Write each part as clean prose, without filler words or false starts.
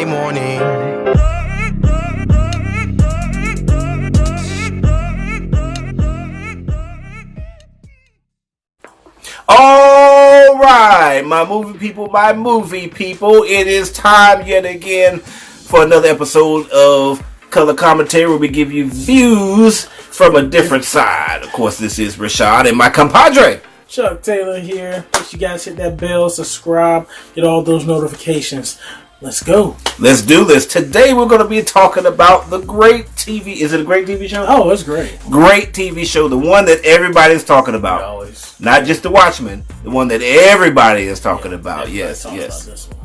Monday morning. All right, my movie people, it is time yet again for another episode of Color Commentary where we give you views from a different side. Of course, this is Rashad and my compadre Chuck Taylor here. Make sure you guys hit that bell, subscribe, get all those notifications. Let's go. Let's do this. Today we're going to be talking about the great TV. Is it a great TV show? Oh, it's great. Great TV show. The one that everybody's talking about. Always. Not just the Watchmen. The one that everybody is talking about. Yes.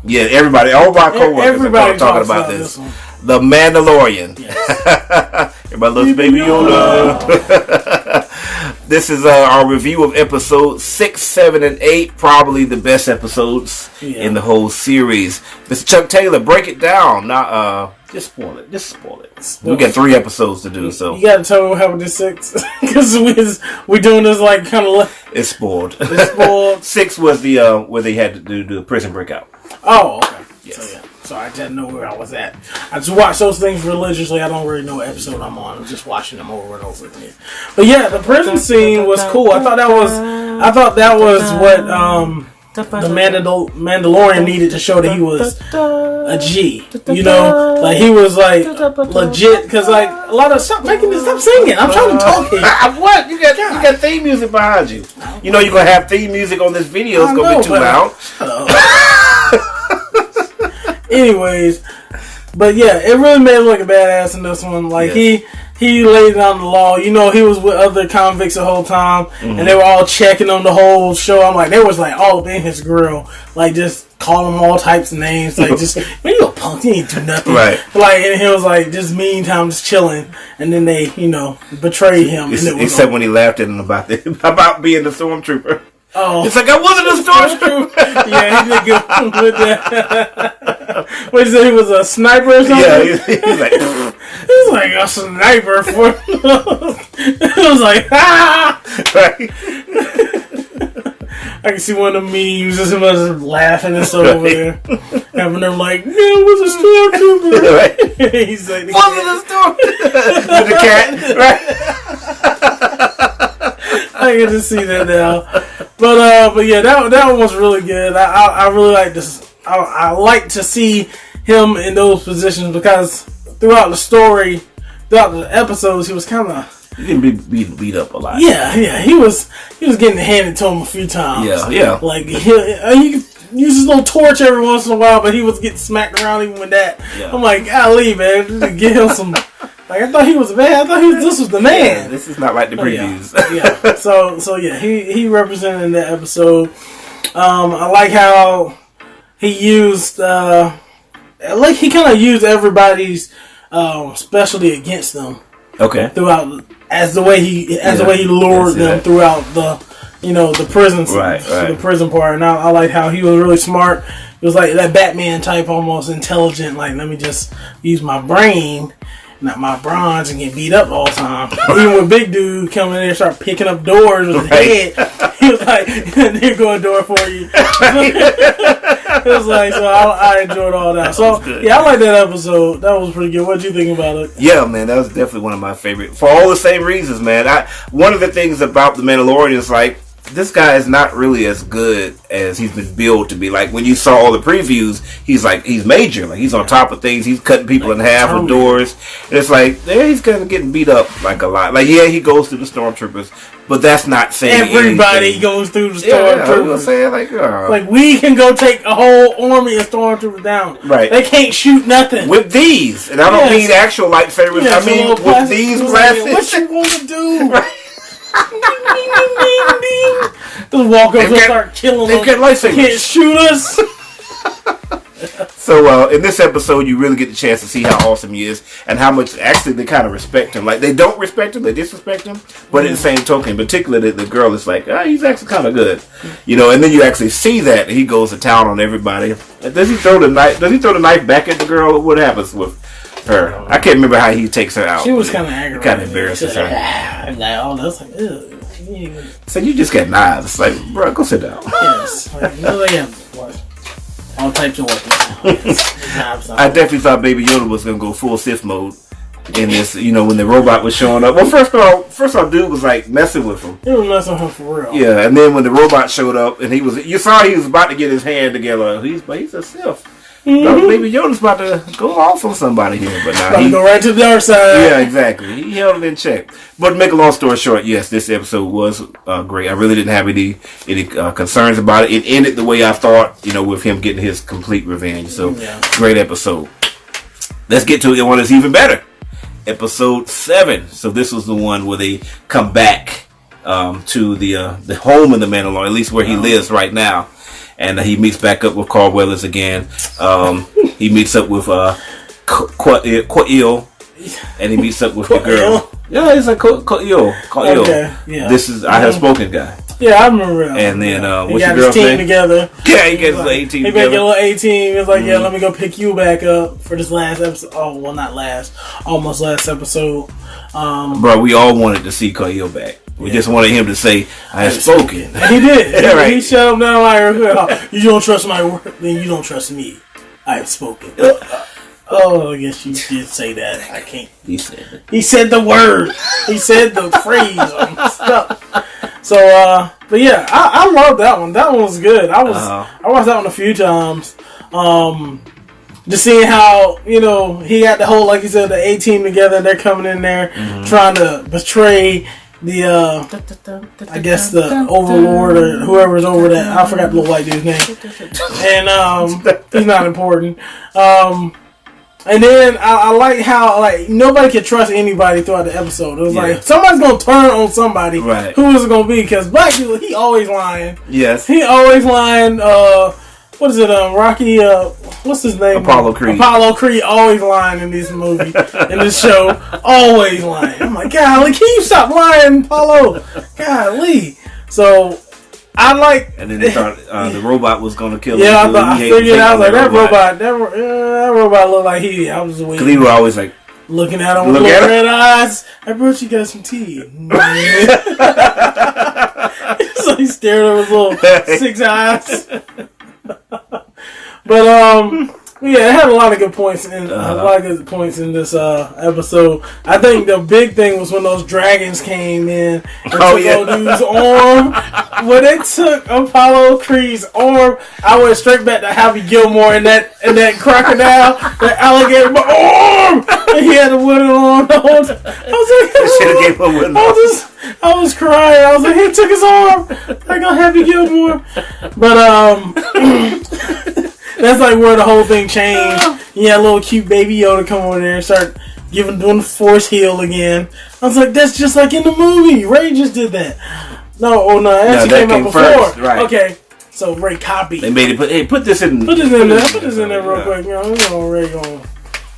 Yeah, everybody. All of our co-workers are talking about this. The Mandalorian. Yes. Everybody loves Baby Yoda. This is our review of episodes 6, 7, and 8. Probably the best episodes in the whole series. Mr. Chuck Taylor, break it down. Now, just spoil it. We got 3 episodes to do, so you gotta tell me what happened to 6 because we're doing this like kind of. It's spoiled. 6 was the where they had to do the prison breakout. Oh, okay. Yes. So I didn't know where I was at. I just watch those things religiously. I don't really know what episode I'm on. I'm just watching them over and over again. But yeah, the prison scene was cool. I thought that was what the Mandalorian needed to show that he was a G. You know, like he was like legit. Because like a lot of stop singing. I'm trying to talk here. What you got theme music behind you? You know you're gonna have theme music on this video. It's gonna be too loud. Shut up. Anyways, but yeah, it really made him look a badass in this one. Like he laid down the law. You know, he was with other convicts the whole time, and they were all checking on the whole show. I'm like, they was like all in his grill, like just calling him all types of names, like just man, you a punk, you ain't do nothing, right? Like, and he was like just meantime just chilling, and then they betrayed him. Except when he laughed at him about being the stormtrooper. Oh, it's like I wasn't a stormtrooper. Yeah, he did good with that. What did you say? He was a sniper or something? Yeah, he's like, he was like a sniper for. It was like right. I can see one of the memes, just him just laughing and stuff over there, having them like, "No, it was a stormtrooper." Right. He's like, "Wasn't a stormtrooper." With the cat, right? I get to see that now. But yeah, that one was really good. I really like this. I like to see him in those positions because throughout the story, throughout the episodes, he was kind of beat up a lot. Yeah, he was getting handed to him a few times. Yeah. Like he could use his little torch every once in a while, but he was getting smacked around even with that. Yeah. I'm like, golly, man, just get him some. Like I thought he was bad. I thought this was the man. Yeah, this is not like the previews. Yeah. So yeah, he represented in that episode. I like how he used he kind of used everybody's specialty against them. Okay. Throughout the way he lured them throughout the the prison the prison part. And I like how he was really smart. It was like that Batman type, almost intelligent. Like, let me just use my brain, not my bronze, and get beat up all the time. Even when big dude come in there and start picking up doors with his head, he was like, "They're going to door for you." It was like, so I enjoyed all that. So yeah, I like that episode. That was pretty good. What did you think about it? Yeah, man, that was definitely one of my favorite for all the same reasons, man. One of the things about the Mandalorian is like, this guy is not really as good as he's been billed to be. Like when you saw all the previews, he's major. Like he's on top of things. He's cutting people in half with doors. And it's like he's kind of getting beat up like a lot. Like he goes through the stormtroopers, but that's not saying everybody anything. Goes through the stormtroopers. Saying like we can go take a whole army of stormtroopers down. Right? They can't shoot nothing with these, and I don't mean actual lightsabers. I mean with these glasses. What you want to do? Right. Just walk up and start killing them. They can't shoot us. So in this episode, you really get the chance to see how awesome he is and how much actually they kind of respect him. Like they don't respect him, they disrespect him, but in the same token, particularly the girl is like, he's actually kind of good, And then you actually see that he goes to town on everybody. Does he throw the knife? Does he throw the knife back at the girl? What happens with her? I can't remember how he takes her out. She was kind of aggravated. Kind of embarrasses her. That's like, ugh. So you just got knives. Like, bro, go sit down. Yes. Like, no, they have all types of weapons. I definitely thought Baby Yoda was gonna go full Sith mode in this. When the robot was showing up. Well, first of all, dude was like messing with him. He was messing with him for real. Yeah, and then when the robot showed up, and you saw he was about to get his hand together. He's a Sith. Baby Yoda's about to go off on somebody here, but now he go right to the dark side. Yeah, exactly. He held it in check. But to make a long story short, yes, this episode was great. I really didn't have any concerns about it. It ended the way I thought, with him getting his complete revenge. So great episode. Let's get to the one that's even better. Episode 7. So this was the one where they come back to the home of the Mandalorian, at least where he lives right now. And he meets back up with Carl Weathers again. He meets up with Quail, and he meets up with the girl. Yeah, it's like Quail. Okay, yeah. This is I Have Spoken guy. Yeah, I remember that. And then what's your girl's name? Together. Yeah, he gets his A-team together. He made a little A-team. He was like, let me go pick you back up for this last episode. Oh, well, not last. Almost last episode. Bro, we all wanted to see Quail back. We just wanted him to say, I have spoken. And he did. Right. He shut him down like, you don't trust my word, then you don't trust me. I have spoken. Oh, I guess you did say that. I can't. He said it. He said the word. He said the phrase. I'm stuck. So, but yeah, I love that one. That one was good. I watched that one a few times. Just seeing how, he got the whole, like you said, the A-team together, and they're coming in there trying to betray the I guess the overlord or whoever's over that. I forgot the little white dude's name. And he's not important. And then I like how nobody could trust anybody throughout the episode. It was like somebody's gonna turn on somebody. Right. Who is it gonna be? Because Black dude, he always lying. Yes. He always lying. What is it? Rocky. What's his name? Apollo Creed. Apollo Creed always lying in this movie, in this show. Always lying. I'm like, golly, can you stop lying, Apollo? Golly. So I like. And then they thought the robot was going to kill him. Yeah, I figured. I was like, that robot. That robot looked like he. I was waiting. Because he was always like looking at him with little red eyes. I brought you guys some tea. So he stared at his little 6 eyes. But yeah, it had a lot of good points in this episode. I think the big thing was when those dragons came in and took old dude's arm. When they took Apollo Creed's arm, I went straight back to Happy Gilmore and that crocodile, that alligator, my arm, and he had a wooden arm the whole time. I was like, I was crying. I was like, he took his arm. Like on Happy Gilmore, but that's like where the whole thing changed. You had a little cute baby Yoda come over there and start doing the force heal again. I was like, that's just like in the movie. Ray just did that. No, it actually came out before. First, right. Okay, so Ray copied. They made it. Put this in. Put this in there real quick. Ray gonna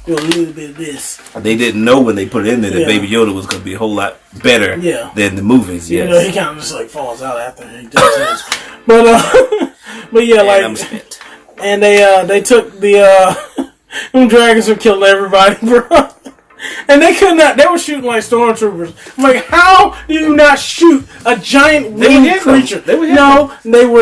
do a little bit of this. They didn't know when they put it in there that Baby Yoda was gonna be a whole lot better than the movies. Yes. He kind of just like falls out after he does this. But yeah, I'm spent. And they took the them dragons were killing everybody, bro. And they could not. They were shooting like stormtroopers. I'm like, how do you not shoot a giant winged creature? They were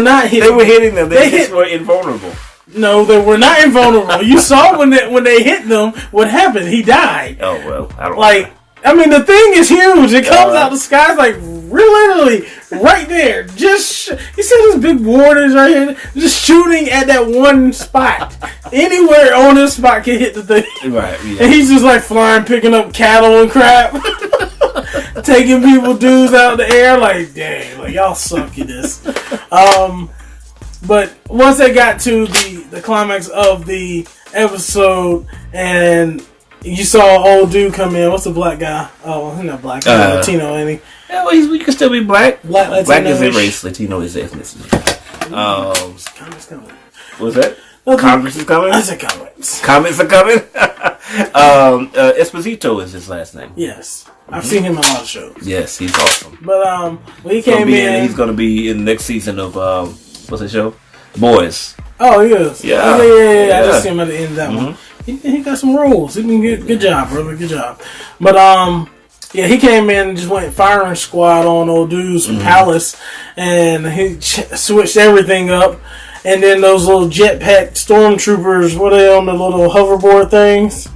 not hitting. They were hitting them. They just were invulnerable. No, they were not invulnerable. You saw when they hit them, what happened? He died. Oh well, I don't like. I mean, the thing is huge. It comes out the sky like literally right there. You see this big waters right here, just shooting at that one spot. Anywhere on this spot can hit the thing. Right. Yeah. And he's just like flying, picking up cattle and crap, taking dudes out of the air. Like, dang, like y'all suck at this. But once they got to the climax of the episode and you saw an old dude come in. What's the black guy? Oh, he's not black. He's Latino, ain't he? Yeah, well, we can still be black. Black is a race. Latino is ethnicity. Congress coming. What's that? Congress is coming? I said comments. Comments are coming? Esposito is his last name. Yes. I've seen him in a lot of shows. Yes, he's awesome. But when he came in... He's going to be in the next season of, what's the show? Boys. Oh, he is? Yeah. Yeah. I just see him at the end of that one. He got some roles. He can get good job, brother. Good job. But he came in and just went firing squad on old dude's palace, and he switched everything up. And then those little jetpack stormtroopers, what are they on the little hoverboard things?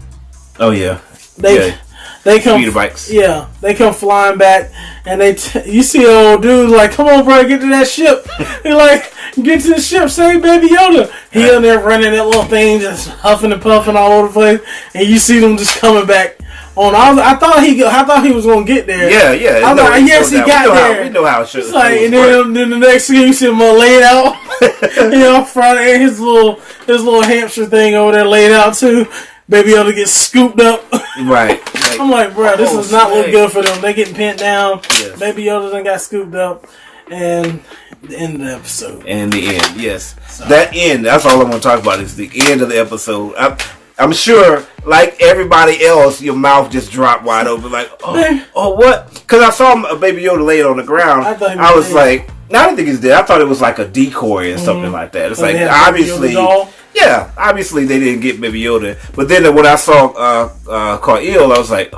Oh yeah. They come. Speeder bikes. Yeah, they come flying back, and you see an old dude like, "Come on, bro, get to that ship." He like, "Get to the ship, save Baby Yoda." He in there running that little thing, just huffing and puffing all over the place, and you see them just coming back on. I thought he was gonna get there. Yeah. I thought, yes, he got there. We know how it should. Like, and then the next thing you see him laid out, front of his little hamster thing over there laid out too. Baby Yoda gets scooped up. Right. I'm like, bro, this does not look good for them. They getting pinned down. Yes. Baby Yoda done got scooped up. And the end of the episode. And the end, yes. So. That end, that's all I want to talk about is the end of the episode. I'm sure, like everybody else, your mouth just dropped wide open. Like, oh what? Because I saw Baby Yoda laid on the ground. I was like, no, I didn't think he's dead. I thought it was like a decoy or something like that. It's like, obviously... Yeah, obviously they didn't get Baby Yoda. But then when I saw Ka'il, I was like,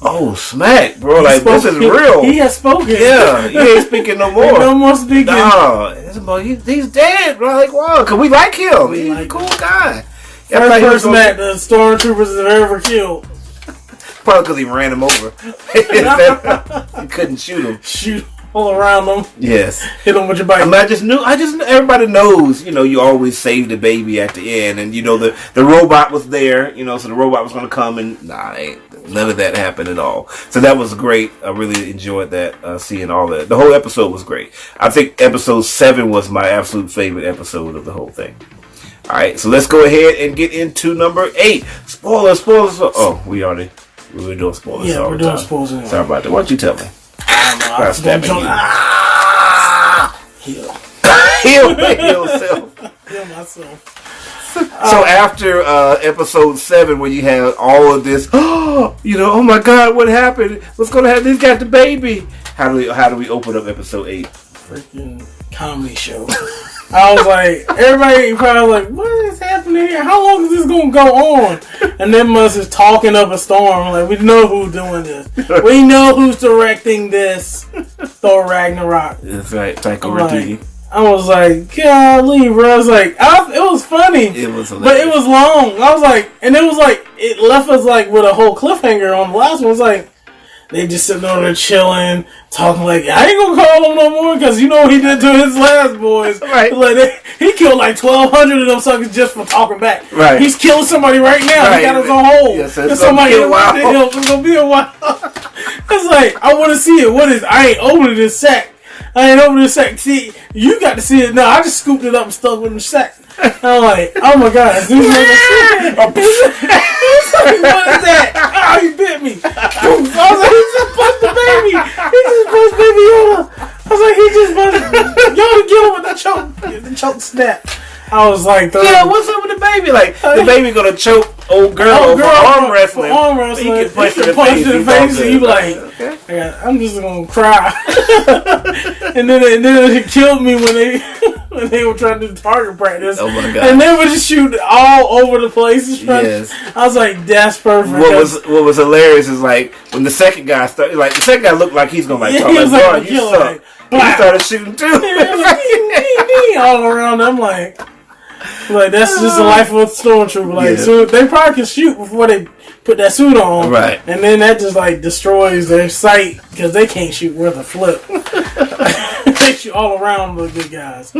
oh, smack, bro. Like, this is real. He has spoken. Yeah, he ain't speaking no more. No more speaking. No, he's dead, bro. Like, wow, because we like him. He's a cool guy. First person that the stormtroopers have ever killed. Probably because he ran him over. He couldn't shoot him. Shoot all around them. Yes. Hit them with your bike. I just knew. Everybody knows. You always save the baby at the end, and the robot was there. So the robot was going to come, and none of that happened at all. So that was great. I really enjoyed that. Seeing all that. The whole episode was great. I think episode 7 was my absolute favorite episode of the whole thing. All right, so let's go ahead and get into number 8. Spoilers. Oh, we were doing spoilers. Yeah, we're doing spoilers. Anyway. Sorry about that. Why don't you tell me? I don't know. Heal myself. So after episode 7, where you have all of this, oh my God, what happened? What's gonna happen? He's got the baby. How do we open up episode 8? Freaking comedy show. I was like, everybody probably like, what is happening here? How long is this gonna go on? And then us is talking up a storm. Like, we know who's doing this. We know who's directing this. Thor Ragnarok. That's right, Taika Waititi. I was like, golly, bro. I was like, it was funny. It was hilarious. But it was long. I was like, and it was like, it left us like with a whole cliffhanger on the last one. It was like, they just sitting over there chilling, talking like, I ain't gonna call him no more because you know what he did to his last boys. Right. Like he killed like 1,200 of them suckers just for talking back. Right. He's killing somebody right now. Right. He got us on hold. Yes, and somebody in the it's gonna be a while. It's like, I want to see it. What is? I ain't opening this sack. See, you got to see it now. I just scooped it up and stuffed it in the sack. I'm like, oh my God. What is that? Oh, he bit me. I was like, he just punched the baby. He just punched Baby Yoda. I was like, he just punched Yoda, get him with the choke snap. I was like, yeah, what's up with the baby? Like, the baby gonna choke old girl for arm wrestling. He can punch in the face and you be like, okay. I'm just gonna cry. and then it killed me when they were trying to do target practice. Oh my God. And they would just shoot all over the place. Yes. I was like, that's perfect. What was hilarious is like when the second guy started, like the second guy looked like he's gonna talk like, bro, you suck. He started shooting too. All around. I'm like that's just the life of a stormtrooper. Like, so they probably can shoot before they put that suit on, right? And then that just like destroys their sight because they can't shoot worth a flip. They shoot all around the good guys.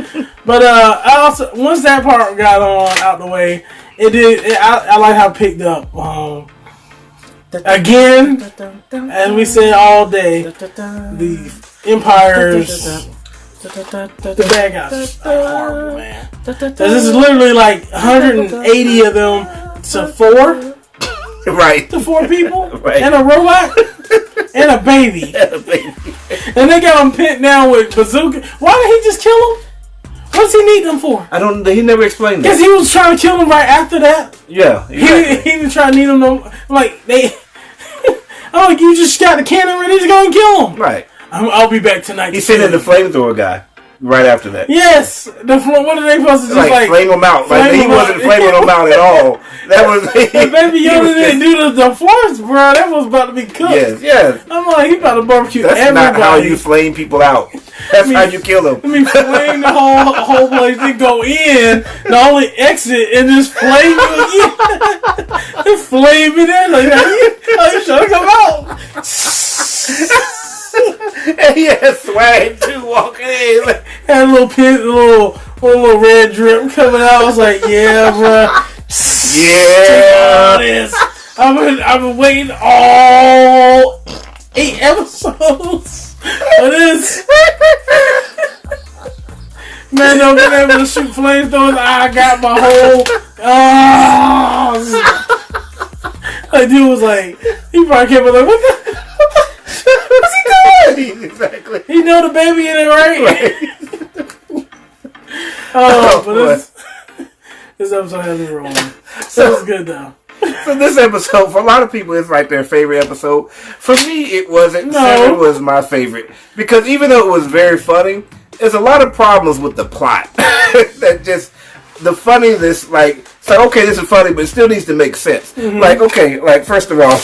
But I also, once that part got out the way, I like how it picked up. Again, as we say all day, the Empire's. The bad guys are horrible, man. This is literally like 180 of them to 4. Right. To 4 people. Right. And a robot. And a baby. And they got him pinned down with bazooka. Why did he just kill him? What does he need them for? He never explained that. Because he was trying to kill him right after that. Yeah. Exactly. He didn't try to need him no. Like, I'm like, you just got the cannon ready to go and kill him. Right. I'll be back tonight. He's sending the flamethrower guy. right after that. Yes. What are they supposed to just like flame them out? Like he wasn't flaming them out at all. That was Baby Yoda didn't do the force, bro. That was about to be cooked. Yes. I'm like, he about to barbecue That's everybody. Not how you flame people out. That's how you kill them. I mean, flame the whole place, then go in, not only exit and just flame you again. Flame it in like that. You trying to come out? And he had swag too walking in. Had a little little red drip coming out. I was like, yeah, bro. Yeah. I've been waiting all 8 episodes for this. Man, I've been able to shoot flamethrowers. I got my whole. That dude was like, he probably came up like, what's he doing? Exactly. He know the baby in it, right? But this episode has me wrong. So it's good though. So this episode, for a lot of people, it's like their favorite episode. For me, it wasn't. No. 7 was my favorite because even though it was very funny, there's a lot of problems with the plot. That just the funniness, like, it's like, okay, this is funny, but it still needs to make sense. Mm-hmm. Like, okay, like first of all,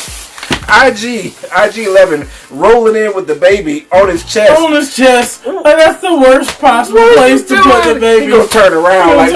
IG-11 rolling in with the baby on his chest. Like, that's the worst possible place to put the baby. He gonna turn around like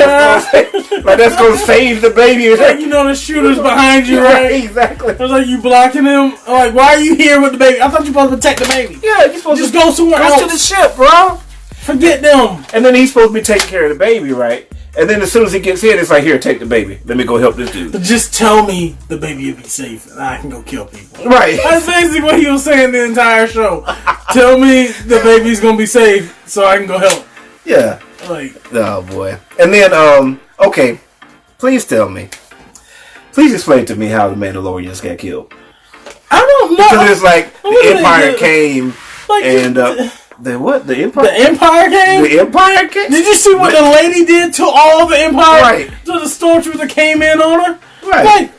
that's gonna save the baby. Like, you know the shooter's behind you, right? Exactly. It's like you blocking him. Like, why are you here with the baby? I thought you were supposed to protect the baby. Yeah, you're supposed to just go somewhere else. to the ship, bro. Forget them. And then he's supposed to be taking care of the baby, right? And then as soon as he gets in, it's like, here, take the baby. Let me go help this dude. Just tell me the baby will be safe and I can go kill people. Right. That's basically what he was saying the entire show. Tell me the baby's going to be safe so I can go help. Yeah. Like. Oh, boy. And then, okay. Please tell me. Please explain to me how the Mandalorians got killed. I don't know. Because it's like, the Empire came and... The what? The Empire? The Empire came? The Empire came? Did you see what the lady did to all the Empire? Right. To the stormtrooper came in on her? Right. Like,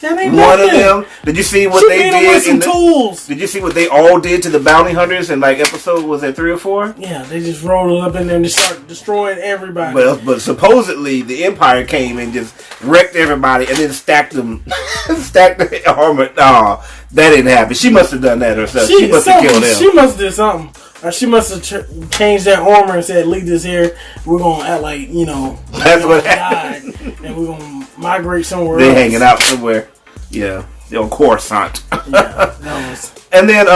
that ain't one nothing. of them. Did you see what they did? With some tools. Did you see what they all did to the bounty hunters in like episode, was that 3 or 4? Yeah, they just rolled up in there and just started destroying everybody. But supposedly the Empire came and just wrecked everybody and then stacked them, stacked the armor. No, that didn't happen. She must have done that herself. She must have killed them. She must have did something. Or she must have changed that armor and said, leave this here. We're going to act like, that's what happened. And we're going to migrate somewhere They're else. hanging out somewhere. Yeah. They're on Coruscant. Yeah, that was... And then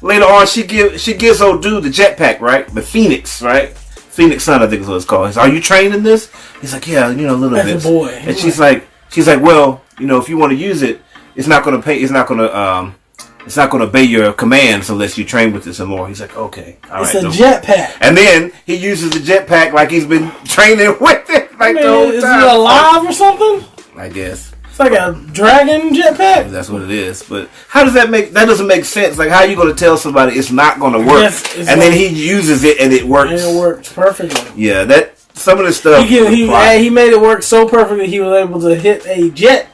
later on, she gives old dude the jetpack, right? The Phoenix, right? Phoenix Sun, I think is what it's called. He's, are you trained in this? He's like, yeah, a little bit. As a boy. And she's like, well, if you want to use it, it's not going to obey your commands unless you train with it some more. He's like, okay, all right. It's a jetpack. And then he uses the jetpack like he's been training with it the whole time. Is it alive or something? I guess. It's like a dragon jetpack. That's what it is. But how does that make? That doesn't make sense. Like, how are you going to tell somebody it's not going to work? Yes, and then he uses it and it works. And it works perfectly. Yeah, some of the stuff. He made it work so perfectly. He was able to hit a jet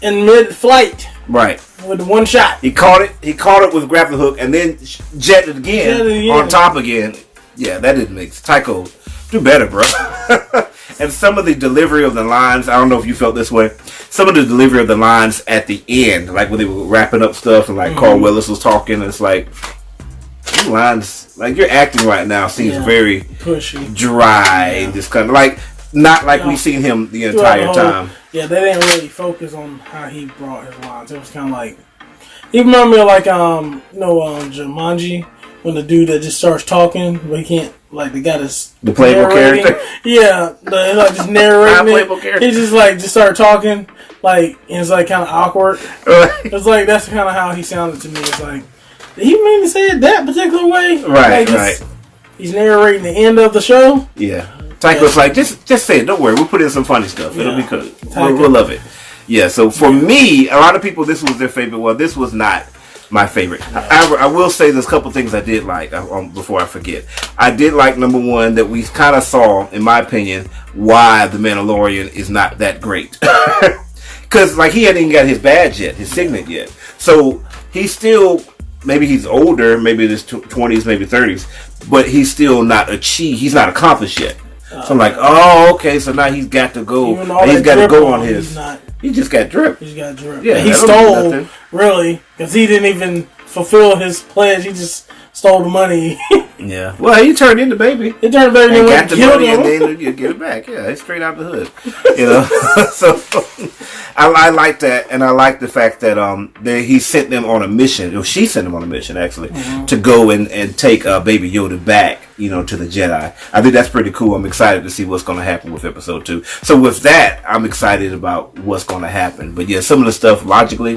in mid-flight. Right. With one shot. He caught it with grappling hook and then jetted again on top again. Yeah, that didn't make sense. Tycho, do better, bro. And some of the delivery of the lines, I don't know if you felt this way. Some of the delivery of the lines at the end, like when they were wrapping up stuff and like Carl Willis was talking, and it's like, these lines, like your acting right now seems very pushy, dry, and just kind of like, not like we've seen him the entire time. Yeah, they didn't really focus on how he brought his lines. It was kind of like, he reminded me of like, Jumanji, when the dude that just starts talking, but he can't, like the guy that's the playable character. Yeah, like just narrating playable character. He just started talking, like, and it's like kind of awkward. It's like, that's kind of how he sounded to me. It's like, did he mean to say it that particular way? Right, like, right. He's narrating the end of the show. Yeah. Tycho's like, just say it. Don't worry. We'll put in some funny stuff. It'll be good. We'll love it. Yeah. So for me, a lot of people, this was their favorite. Well, this was not my favorite. I will say there's a couple things I did like before I forget. I did like, number one, that we kind of saw, in my opinion, why the Mandalorian is not that great. Because like he hadn't even got his badge yet, his signet yet. So he's still, maybe he's older, maybe in his 20s, maybe 30s. but he's still not achieved. He's not accomplished yet. So I'm like, oh, okay. So now he's got to go. He's got to go on his. He just got drip. He's got drip. Yeah, he stole, really, because he didn't even fulfill his pledge. He just stole the money. Yeah. Well, he turned in the baby. He turned the baby and got the money, and then you get it back. Yeah, it's straight out the hood. You know. So I like that, and I like the fact that he sent them on a mission. Or she sent them on a mission actually to go and take Baby Yoda back. You know, to the Jedi. I think that's pretty cool. I'm excited to see what's going to happen with episode 2. So with that, I'm excited about what's going to happen. But yeah, some of the stuff logically,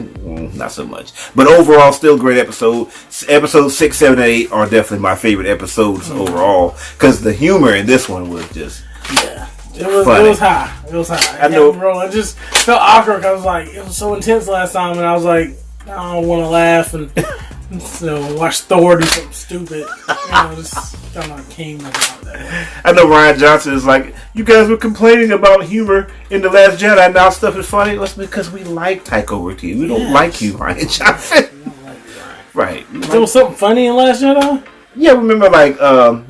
not so much. But overall, still great episode. Episodes 6, 7, and 8 are definitely my favorite episodes overall because the humor in this one was just It was high. It was high. I know. I just felt awkward. I was like, it was so intense last time, and I was like, I don't want to laugh and. So watch Thor do something stupid. Just kind of came about that. I know Ryan Johnson is like, you guys were complaining about humor in The Last Jedi. Now stuff is funny. That's because we like Taika Waititi. We don't like you, Ryan Johnson. We don't like you, Ryan. Right. There was something funny in Last Jedi? Yeah, remember like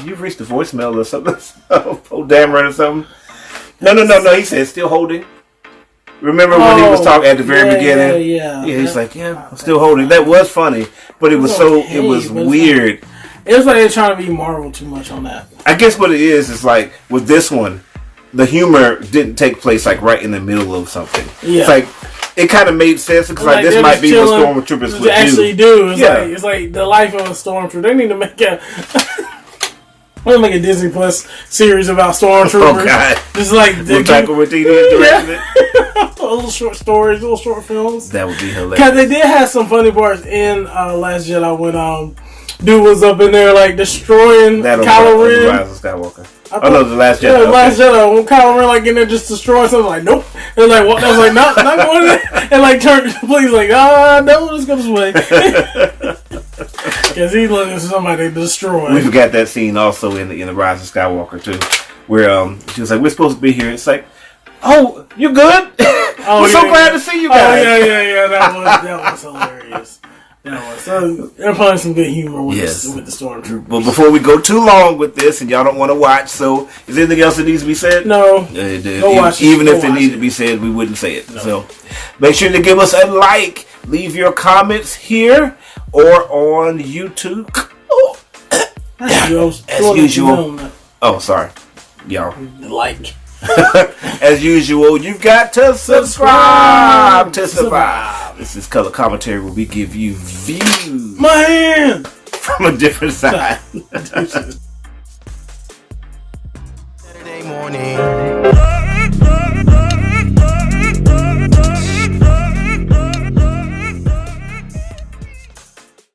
you've reached the voicemail or something. Oh, damn right or something. No. He said still holding. Remember when he was talking at the very beginning? Yeah. He's like, I'm still holding. That was funny, but it was weird. It was like they're trying to be Marvel too much on that. I guess what it is like with this one, the humor didn't take place like right in the middle of something. Yeah. It's like it kind of made sense because like this might be what Stormtroopers would actually do. It's like the life of a Stormtrooper. They need to make a. We'll make a Disney Plus series about Stormtroopers. Oh God! Just like Taika Waititi directing it. Little short stories, little short films. That would be hilarious. Because they did have some funny parts in Last Jedi when dude was up in there like destroying Kylo Ren. Rise of Skywalker. The Last Jedi. Yeah, the Last Jedi. When Kylo Ren like in there just destroying something, like nope. And like what? I was like not going there. And like turned please like no, let's go this way. Because he's looking for somebody to destroy. We forgot that scene also in the Rise of Skywalker too, where she was like, "We're supposed to be here." It's like, "Oh, you good? We're so glad to see you guys." Oh yeah. That was hilarious. So they're playing some good humor with the Stormtroopers. But before we go too long with this, and y'all don't want to watch, so is there anything else that needs to be said? No. Even if it needed to be said, we wouldn't say it. No. So make sure to give us a like, leave your comments here or on YouTube. As usual. Oh, sorry, y'all. Like. As usual, you've got to subscribe to survive. This is Color Commentary, where we give you views from a different side. Saturday morning.